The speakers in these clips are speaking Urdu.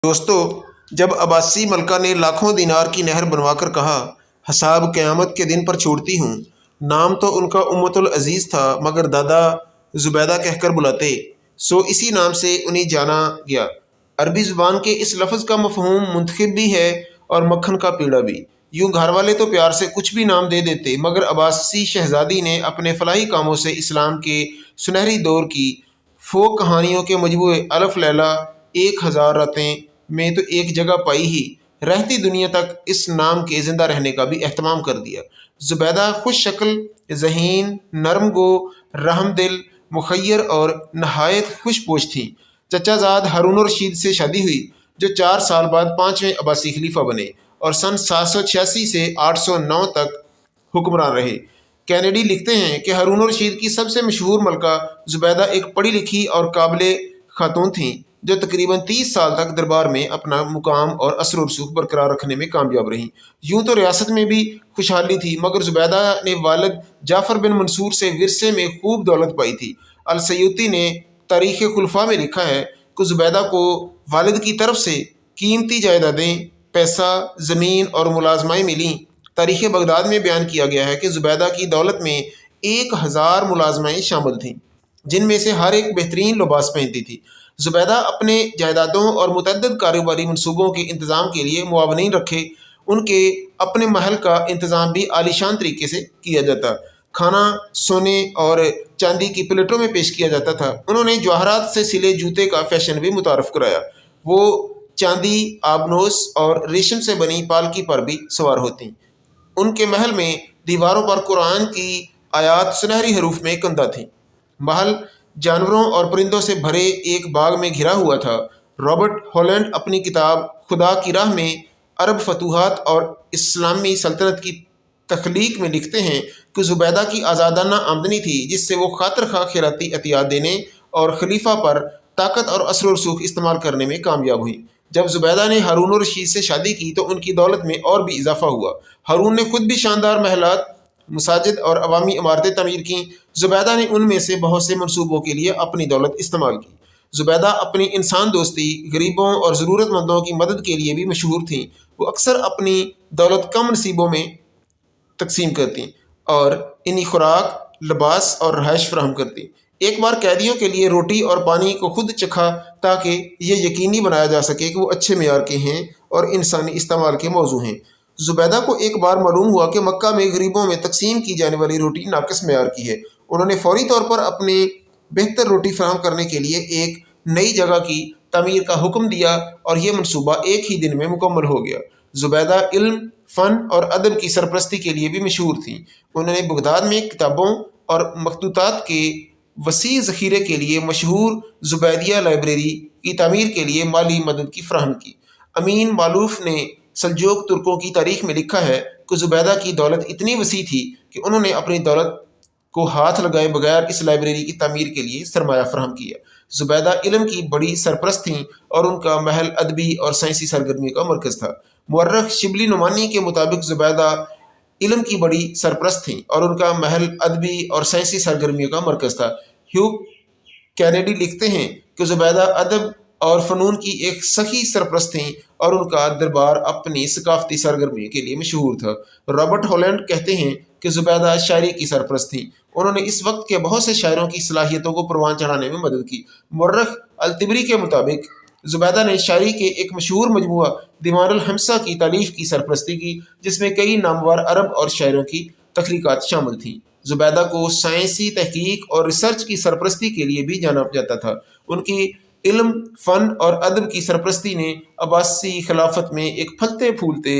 دوستو، جب عباسی ملکہ نے لاکھوں دینار کی نہر بنوا کر کہا حساب قیامت کے دن پر چھوڑتی ہوں، نام تو ان کا امت العزیز تھا مگر دادا زبیدہ کہہ کر بلاتے، سو اسی نام سے انہیں جانا گیا۔ عربی زبان کے اس لفظ کا مفہوم منتخب بھی ہے اور مکھن کا پیڑا بھی۔ یوں گھر والے تو پیار سے کچھ بھی نام دے دیتے، مگر عباسی شہزادی نے اپنے فلاحی کاموں سے اسلام کے سنہری دور کی فوک کہانیوں کے مجموعے الف لیلہ 1000 راتیں میں تو ایک جگہ پائی ہی رہتی دنیا تک اس نام کے زندہ رہنے کا بھی اہتمام کر دیا۔ زبیدہ خوش شکل، ذہین، نرم گو، رحم دل، مخیر اور نہایت خوش پوش تھیں۔ چچا زاد ہارون الرشید سے شادی ہوئی، جو 4 سال بعد 5ویں عباسی خلیفہ بنے اور سن 786 سے 809 تک حکمران رہے۔ کینیڈی لکھتے ہیں کہ ہارون الرشید کی سب سے مشہور ملکہ زبیدہ ایک پڑھی لکھی اور قابل خاتون تھیں، جو تقریباً 30 سال تک دربار میں اپنا مقام اور اثر و رسوخ برقرار رکھنے میں کامیاب رہیں۔ یوں تو ریاست میں بھی خوشحالی تھی، مگر زبیدہ نے والد جعفر بن منصور سے ورثے میں خوب دولت پائی تھی۔ السیوطی نے تاریخ خلفاء میں لکھا ہے کہ زبیدہ کو والد کی طرف سے قیمتی جائیدادیں، پیسہ، زمین اور ملازمائیں ملیں۔ تاریخ بغداد میں بیان کیا گیا ہے کہ زبیدہ کی دولت میں 1000 ملازمائیں شامل تھیں، جن میں سے ہر ایک بہترین لباس پہنتی تھی۔ زبیدہ اپنے جائیدادوں اور متعدد کاروباری منصوبوں کے انتظام کے لیے معاونین رکھے۔ ان کے اپنے محل کا انتظام بھی عالیشان طریقے سے کیا جاتا۔ کھانا سونے اور چاندی کی پلیٹوں میں پیش کیا جاتا تھا۔ انہوں نے جواہرات سے سلے جوتے کا فیشن بھی متعارف کرایا۔ وہ چاندی، آبنوس اور ریشم سے بنی پالکی پر بھی سوار ہوتی۔ ان کے محل میں دیواروں پر قرآن کی آیات سنہری حروف میں کندہ تھیں۔ محل جانوروں اور پرندوں سے بھرے ایک باغ میں گھرا ہوا تھا۔ رابرٹ ہالینڈ اپنی کتاب خدا کی راہ میں عرب فتوحات اور اسلامی سلطنت کی تخلیق میں لکھتے ہیں کہ زبیدہ کی آزادانہ آمدنی تھی، جس سے وہ خاطر خواہ خیراتی عطیات دینے اور خلیفہ پر طاقت اور اثر و رسوخ استعمال کرنے میں کامیاب ہوئی۔ جب زبیدہ نے ہارون الرشید سے شادی کی تو ان کی دولت میں اور بھی اضافہ ہوا۔ ہارون نے خود بھی شاندار محلات، مساجد اور عوامی عمارتیں تعمیر کیں۔ زبیدہ نے ان میں سے بہت سے منصوبوں کے لیے اپنی دولت استعمال کی۔ زبیدہ اپنی انسان دوستی، غریبوں اور ضرورت مندوں کی مدد کے لیے بھی مشہور تھیں۔ وہ اکثر اپنی دولت کم نصیبوں میں تقسیم کرتیں اور انہیں خوراک، لباس اور رہائش فراہم کرتیں۔ ایک بار قیدیوں کے لیے روٹی اور پانی کو خود چکھا تاکہ یہ یقینی بنایا جا سکے کہ وہ اچھے معیار کے ہیں اور انسانی استعمال کے موزوں ہیں۔ زبیدہ کو ایک بار معلوم ہوا کہ مکہ میں غریبوں میں تقسیم کی جانے والی روٹی ناقص معیار کی ہے۔ انہوں نے فوری طور پر اپنے بہتر روٹی فراہم کرنے کے لیے ایک نئی جگہ کی تعمیر کا حکم دیا اور یہ منصوبہ ایک ہی دن میں مکمل ہو گیا۔ زبیدہ علم، فن اور ادب کی سرپرستی کے لیے بھی مشہور تھیں۔ انہوں نے بغداد میں کتابوں اور مخطوطات کے وسیع ذخیرے کے لیے مشہور زبیدیہ لائبریری کی تعمیر کے لیے مالی مدد کی فراہم کی۔ امین مالوف نے سلجوق ترکوں کی تاریخ میں لکھا ہے کہ زبیدہ کی دولت اتنی وسیع تھی کہ انہوں نے اپنی دولت کو ہاتھ لگائے بغیر اس لائبریری کی تعمیر کے لیے سرمایہ فراہم کیا۔ زبیدہ علم کی بڑی سرپرست تھیں اور ان کا محل ادبی اور سائنسی سرگرمیوں کا مرکز تھا۔ مورخ شبلی نعمانی کے مطابق زبیدہ علم کی بڑی سرپرست تھیں اور ان کا محل ادبی اور سائنسی سرگرمیوں کا مرکز تھا۔ ہیو کینیڈی لکھتے ہیں کہ زبیدہ ادب اور فنون کی ایک سخی سرپرست تھیں اور ان کا دربار اپنی ثقافتی سرگرمیوں کے لیے مشہور تھا۔ رابرٹ ہالینڈ کہتے ہیں کہ زبیدہ شاعری کی سرپرست تھیں۔ انہوں نے اس وقت کے بہت سے شاعروں کی صلاحیتوں کو پروان چڑھانے میں مدد کی۔ مورخ الطبری کے مطابق زبیدہ نے شاعری کے ایک مشہور مجموعہ دیوان الحمصہ کی تالیف کی سرپرستی کی، جس میں کئی نامور عرب اور شاعروں کی تخلیقات شامل تھیں۔ زبیدہ کو سائنسی تحقیق اور ریسرچ کی سرپرستی کے لیے بھی جانا جاتا تھا۔ ان کی علم، فن اور ادب کی سرپرستی نے عباسی خلافت میں ایک پھلتے پھولتے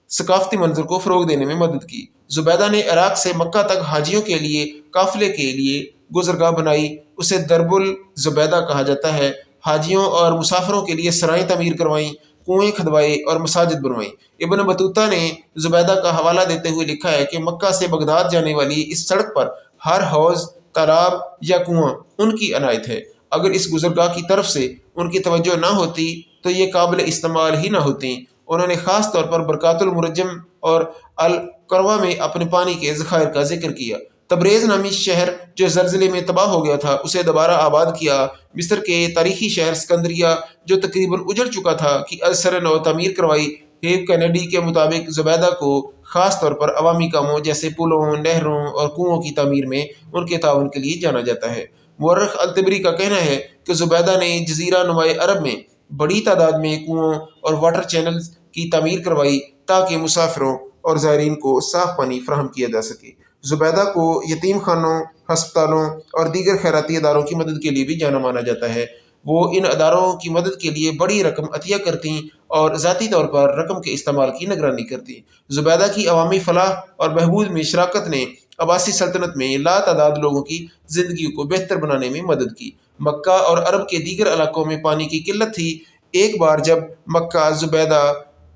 ثقافتی منظر کو فروغ دینے میں مدد کی۔ زبیدہ نے عراق سے مکہ تک حاجیوں کے لیے قافلے کے لیے گزرگاہ بنائی، اسے درب الزبیدہ کہا جاتا ہے۔ حاجیوں اور مسافروں کے لیے سرائیں تعمیر کروائیں، کنویں کھدوائے اور مساجد بنوائیں۔ ابن بطوطہ نے زبیدہ کا حوالہ دیتے ہوئے لکھا ہے کہ مکہ سے بغداد جانے والی اس سڑک پر ہر حوض، تالاب یا کنواں ان کی عنایت ہے۔ اگر اس گزرگاہ کی طرف سے ان کی توجہ نہ ہوتی تو یہ قابل استعمال ہی نہ ہوتیں۔ انہوں نے خاص طور پر برکات المرجم اور القروہ میں اپنے پانی کے ذخائر کا ذکر کیا۔ تبریز نامی شہر جو زلزلے میں تباہ ہو گیا تھا اسے دوبارہ آباد کیا۔ مصر کے تاریخی شہر اسکندریہ جو تقریباً اجڑ چکا تھا کی اثر نو تعمیر کروائی۔ ہیو کینیڈی کے مطابق زبیدہ کو خاص طور پر عوامی کاموں جیسے پلوں، نہروں اور کنوؤں کی تعمیر میں ان کے تعاون کے لیے جانا جاتا ہے۔ مورخ الطبری کا کہنا ہے کہ زبیدہ نے جزیرہ نمائے عرب میں بڑی تعداد میں کنوؤں اور واٹر چینلز کی تعمیر کروائی تاکہ مسافروں اور زائرین کو صاف پانی فراہم کیا جا سکے۔ زبیدہ کو یتیم خانوں، ہسپتالوں اور دیگر خیراتی اداروں کی مدد کے لیے بھی جانا مانا جاتا ہے۔ وہ ان اداروں کی مدد کے لیے بڑی رقم عطیہ کرتیں اور ذاتی طور پر رقم کے استعمال کی نگرانی کرتیں۔ زبیدہ کی عوامی فلاح اور بہبود میں شراکت نے عباسی سلطنت میں لا تعداد لوگوں کی زندگی کو بہتر بنانے میں مدد کی۔ مکہ اور عرب کے دیگر علاقوں میں پانی کی قلت تھی۔ ایک بار جب مکہ زبیدہ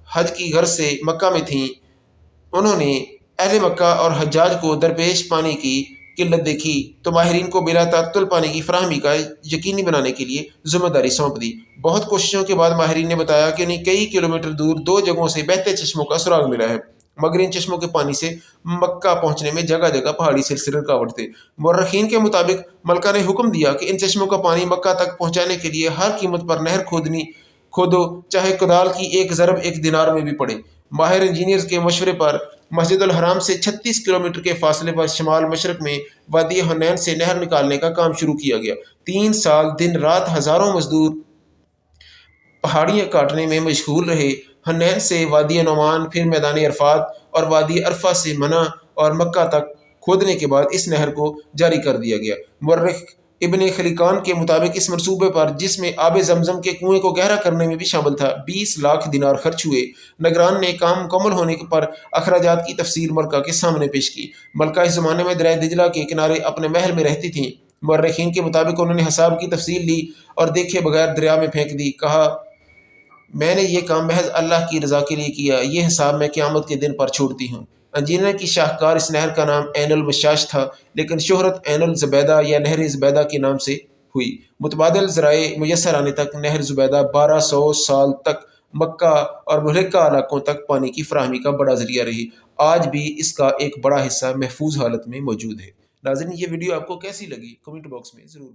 حج کی غرض سے مکہ میں تھیں، انہوں نے اہل مکہ اور حجاج کو درپیش پانی کی قلت دیکھی تو ماہرین کو بلا تعطل پانی کی فراہمی کا یقینی بنانے کے لیے ذمہ داری سونپ دی۔ بہت کوششوں کے بعد ماہرین نے بتایا کہ انہیں کئی کلومیٹر دور 2 جگہوں سے بہتے چشموں کا سراغ ملا ہے، مگر ان چشموں کے پانی سے مکہ پہنچنے میں جگہ جگہ پہاڑی سلسلے رکاوٹ تھے۔ مورخین کے مطابق ملکہ نے حکم دیا کہ ان چشموں کا پانی مکہ تک پہنچانے کے لیے ہر قیمت پر نہر کھودو، چاہے کدال کی ایک ضرب 1 دینار میں بھی پڑے۔ ماہر انجینئرز کے مشورے پر مسجد الحرام سے 36 کلومیٹر کے فاصلے پر شمال مشرق میں وادی حنین سے نہر نکالنے کا کام شروع کیا گیا۔ 3 سال دن رات ہزاروں مزدور پہاڑیاں کاٹنے میں مشغول رہے۔ حنین سے وادی نعمان، پھر میدان عرفات اور وادی عرفہ سے منی اور مکہ تک کھودنے کے بعد اس نہر کو جاری کر دیا گیا۔ مورخ ابن خلکان کے مطابق اس منصوبے پر، جس میں آب زمزم کے کنویں کو گہرا کرنے میں بھی شامل تھا، 20 لاکھ دینار خرچ ہوئے۔ نگران نے کام مکمل ہونے پر اخراجات کی تفصیل ملکہ کے سامنے پیش کی۔ ملکہ اس زمانے میں دریائے دجلہ کے کنارے اپنے محل میں رہتی تھیں۔ مورخین کے مطابق انہوں نے حساب کی تفصیل لی اور دیکھے بغیر دریا میں پھینک دی۔ کہا، میں نے یہ کام محض اللہ کی رضا کے لیے کیا، یہ حساب میں قیامت کے دن پر چھوڑتی ہوں۔ انجینئر کی شاہکار اس نہر کا نام عین المشاش تھا، لیکن شہرت عین الزبیدہ یا نہر زبیدہ کے نام سے ہوئی۔ متبادل ذرائع میسر آنے تک نہر زبیدہ 1200 سال تک مکہ اور ملحقہ علاقوں تک پانی کی فراہمی کا بڑا ذریعہ رہی۔ آج بھی اس کا ایک بڑا حصہ محفوظ حالت میں موجود ہے۔ ناظرین، یہ ویڈیو آپ کو کیسی لگی؟ کمنٹ باکس میں ضرور